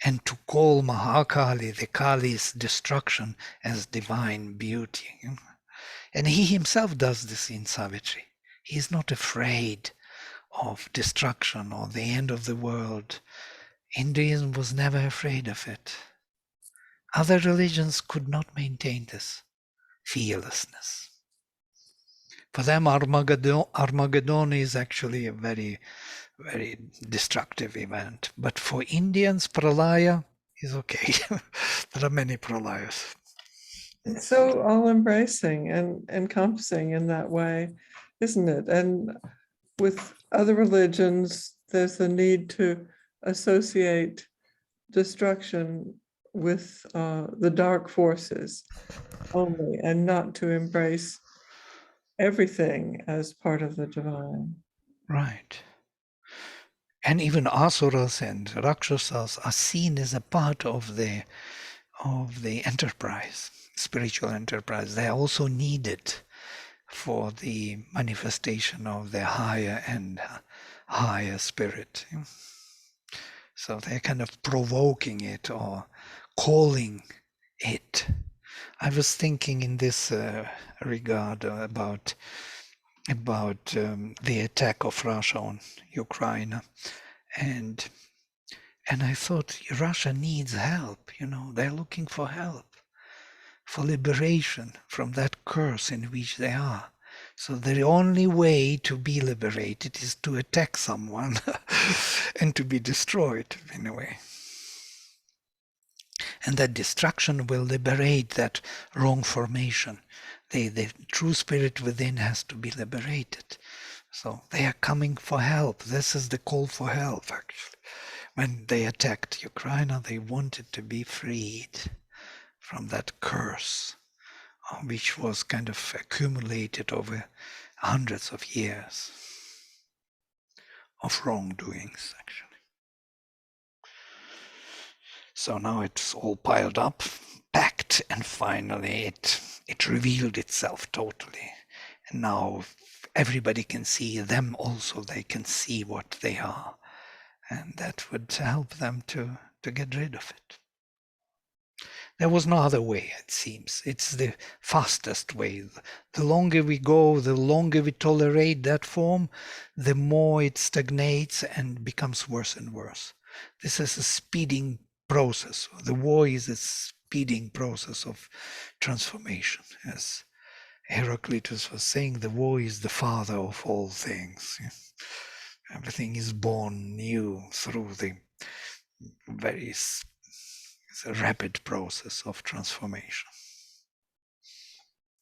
and to call Mahakali, the Kali's destruction, as divine beauty. And he himself does this in Savitri. He is not afraid of destruction or the end of the world. Hinduism was never afraid of it. Other religions could not maintain this fearlessness. For them, Armageddon is actually a very, very destructive event. But for Indians, Pralaya is okay. There are many Pralayas. It's so all-embracing and encompassing in that way, isn't it? And with other religions, there's the need to associate destruction with the dark forces only, and not to embrace everything as part of the divine. Right. And even asuras and rakshasas are seen as a part of the enterprise, spiritual enterprise. They are also needed for the manifestation of the higher and higher spirit. So they're kind of provoking it or calling it. I was thinking in this regard about the attack of Russia on Ukraine, and I thought Russia needs help. They're looking for help, for liberation from that curse in which they are. So the only way to be liberated is to attack someone and to be destroyed in a way. And that destruction will liberate that wrong formation. The true spirit within has to be liberated. So they are coming for help. This is the call for help, actually. When they attacked Ukraine, they wanted to be freed from that curse, which was kind of accumulated over hundreds of years of wrongdoings, actually. So now it's all piled up, packed, and finally it revealed itself totally. And now everybody can see them also. They can see what they are. And that would help them to get rid of it. There was no other way, it seems. It's the fastest way. The longer we go, the longer we tolerate that form, the more it stagnates and becomes worse and worse. This is a speeding process. The war is a speeding process of transformation. As Heraclitus was saying, the war is the father of all things. Everything is born new through the very it's a rapid process of transformation.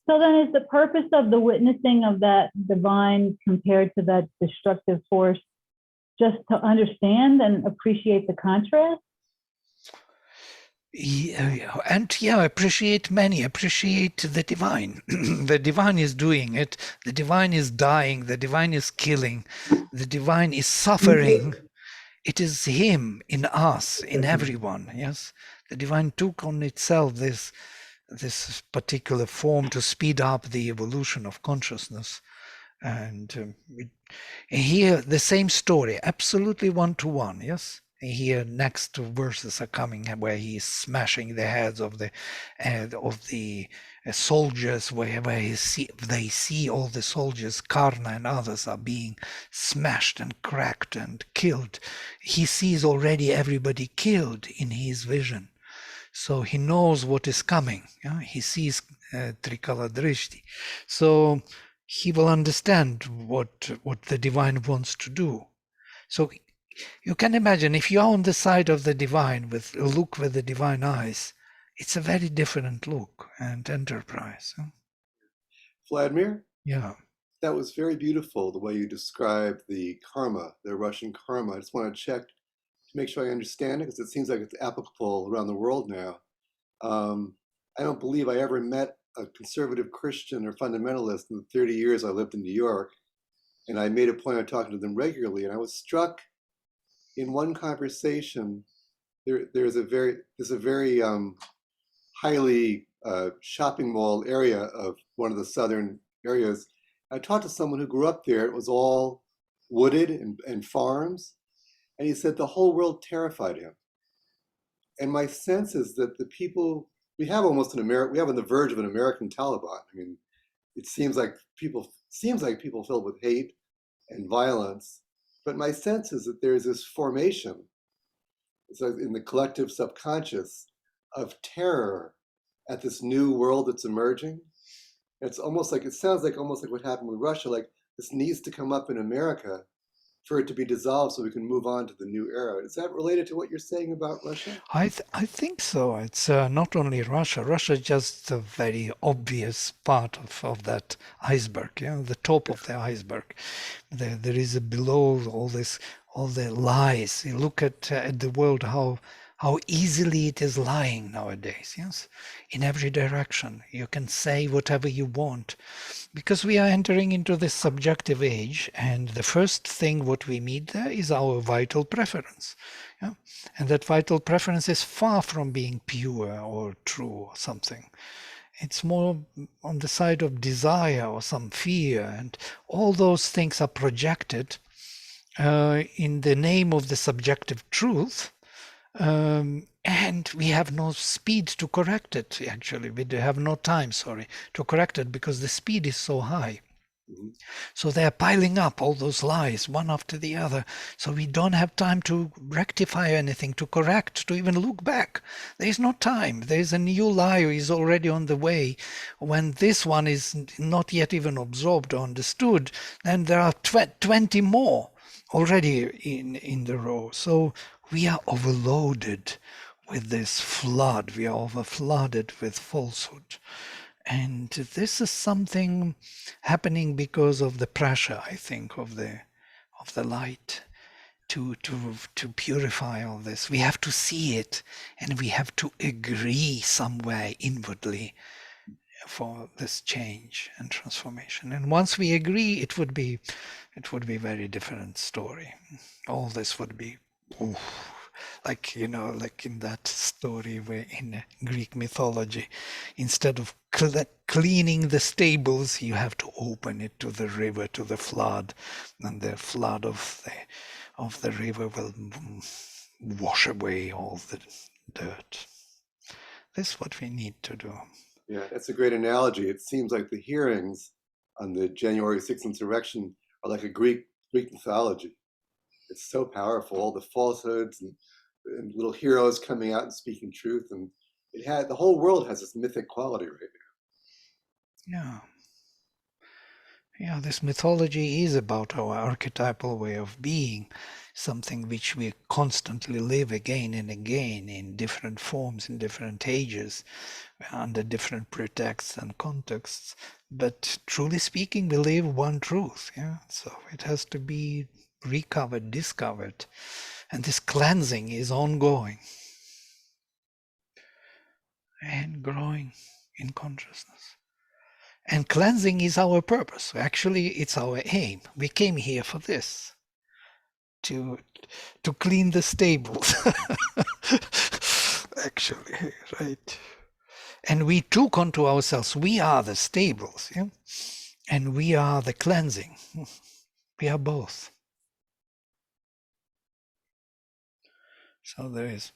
So then is the purpose of the witnessing of that divine compared to that destructive force just to understand and appreciate the contrast? Yeah, and yeah, appreciate the divine. The divine is doing it. The divine is dying. The divine is killing. The divine is suffering. It is him in us, in everyone. Yes, the divine took on itself this particular form to speed up the evolution of consciousness. And here the same story, absolutely one-to-one. Yes, here next verses are coming where he is smashing the heads of the soldiers, where they see all the soldiers, Karna and others, are being smashed and cracked and killed. He sees already everybody killed in his vision, so he knows what is coming. Yeah? He sees Trikala Drishti, so he will understand what the divine wants to do. So you can imagine, if you're on the side of the divine, with a look with the divine eyes, it's a very different look and enterprise. Huh? Vladimir, Yeah. that was very beautiful, the way you described the karma, the Russian karma. I just want to check to make sure I understand it, because it seems like it's applicable around the world now. I don't believe I ever met a conservative Christian or fundamentalist in the 30 years I lived in New York, and I made a point of talking to them regularly, and I was struck in one conversation. There's a very highly shopping mall area of one of the southern areas. I talked to someone who grew up there. It was all wooded and farms, and he said the whole world terrified him. And my sense is that the people we have almost we have on the verge of an American Taliban. I mean, it seems like people filled with hate and violence. But my sense is that there's this formation in the collective subconscious of terror at this new world that's emerging. It sounds like almost like what happened with Russia, like this needs to come up in America for it to be dissolved so we can move on to the new era. Is that related to what you're saying about Russia? I think so. It's not only Russia. Russia is just a very obvious part of that iceberg, the top of the iceberg. There is below all the lies. You look at the world, how easily it is lying nowadays. Yes, in every direction. You can say whatever you want, because we are entering into this subjective age, and the first thing what we meet there is our vital preference. Yeah? And that vital preference is far from being pure or true or something. It's more on the side of desire or some fear, and all those things are projected in the name of the subjective truth. And we have no speed to correct it, actually. We have no time, to correct it, because the speed is so high. Mm-hmm. So they're piling up all those lies, one after the other. So we don't have time to rectify anything, to correct, to even look back. There is no time. There is a new lie is already on the way. When this one is not yet even absorbed or understood, then there are 20 more already in the row. So we are overloaded with this flood. We are overflooded with falsehood. And this is something happening because of the pressure, I think, of the light to purify all this. We have to see it, and we have to agree somewhere inwardly for this change and transformation. And once we agree, it would be a very different story. All this would be like in that story where in Greek mythology, instead of cleaning the stables, you have to open it to the river, to the flood, and the flood of the river will wash away all the dirt. That's what we need to do. Yeah, that's a great analogy. It seems like the hearings on the January 6th insurrection are like a Greek mythology. It's so powerful, all the falsehoods and little heroes coming out and speaking truth, and the whole world has this mythic quality right now. Yeah. Yeah, this mythology is about our archetypal way of being, something which we constantly live again and again in different forms, in different ages, under different pretexts and contexts. But truly speaking, we live one truth. Yeah, so it has to be recovered, discovered, and this cleansing is ongoing and growing in consciousness. And cleansing is our purpose. Actually, it's our aim. We came here for this, to clean the stables. Actually, right? And we took onto ourselves, we are the stables, yeah? And we are the cleansing. We are both. So there is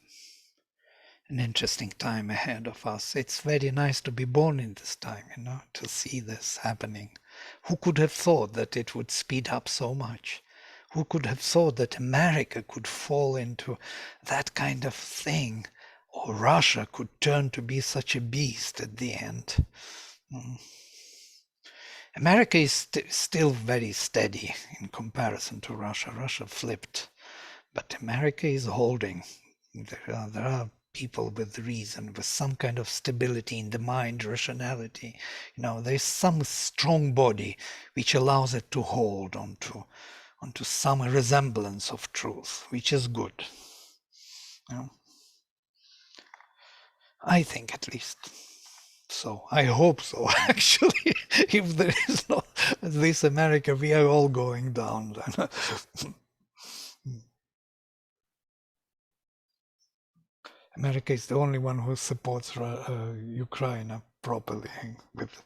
an interesting time ahead of us. It's very nice to be born in this time, to see this happening. Who could have thought that it would speed up so much? Who could have thought that America could fall into that kind of thing, or Russia could turn to be such a beast at the end? America is still very steady in comparison to Russia. Russia flipped, but America is holding. There are people with reason, with some kind of stability in the mind, rationality. There's some strong body which allows it to hold onto some resemblance of truth, which is good. I think, at least. So I hope so. Actually, if there is not this America, we are all going down. America is the only one who supports Ukraine properly with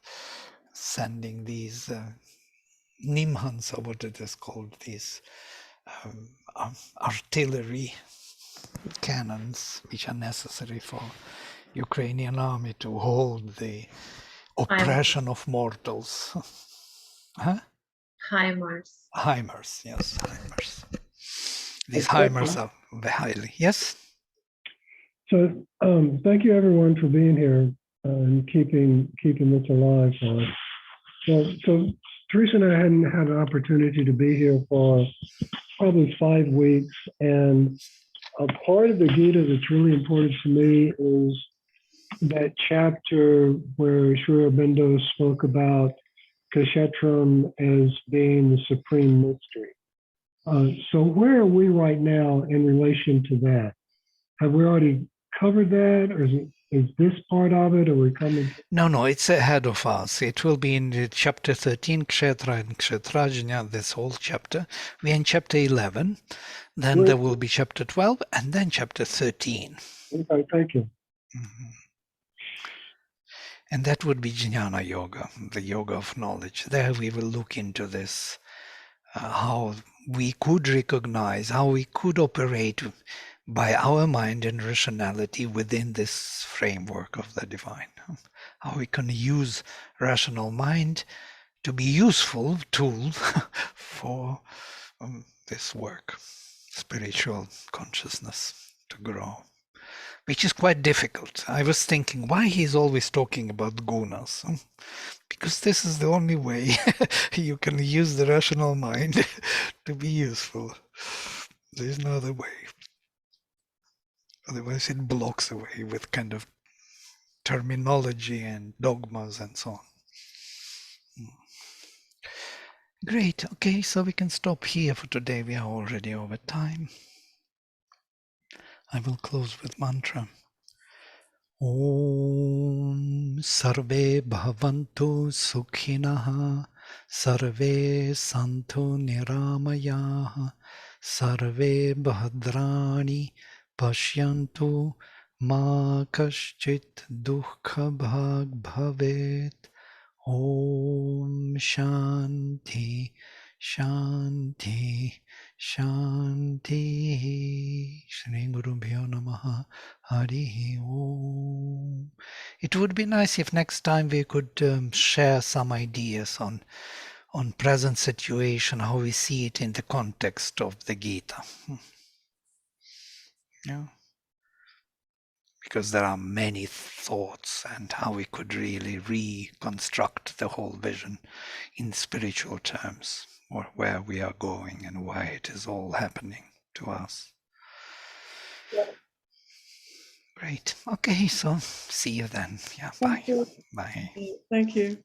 sending these Nimhans, or what it is called, these artillery cannons, which are necessary for Ukrainian army to hold the oppression of mortals. Huh? HIMARS, yes, HIMARS. These HIMARS are highly, yes? So thank you everyone for being here and keeping this alive for us. So Teresa and I hadn't had an opportunity to be here for probably 5 weeks, and a part of the Gita that's really important to me is that chapter where Sri Aurobindo spoke about Kshetram as being the supreme mystery. So where are we right now in relation to that? Have we already covered that, or is this part of it? Are we coming? No, it's ahead of us. It will be in the chapter 13, Kshetra and Kshetrajna, this whole chapter. We're in chapter 11, then there will be chapter 12, and then chapter 13. Okay, thank you. Mm-hmm. And that would be Jnana Yoga, the yoga of knowledge. There we will look into this, how we could recognize, how we could operate by our mind and rationality within this framework of the divine. How we can use rational mind to be useful tool for this work, spiritual consciousness to grow, which is quite difficult. I was thinking why he's always talking about gunas, because this is the only way you can use the rational mind to be useful. There's no other way. Otherwise it blocks away with kind of terminology and dogmas and so on. Great. Okay, so we can stop here for today. We are already over time. I will close with mantra. Om Sarve Bhavantu Sukhinah Sarve Santu Niramayaha Sarve Bhadrani Pashyantu Ma Kaschit Dukkha Bhag Bhavet. Om Shanti Shanti Shanti. Shri Guru Bhyo Namaha. Hari Om. It would be nice if next time we could share some ideas on present situation, how we see it in the context of the Gita. Yeah. Because there are many thoughts and how we could really reconstruct the whole vision in spiritual terms, or where we are going and why it is all happening to us. Great. Okay, so see you then. Yeah, bye. Thank you. Bye. Thank you.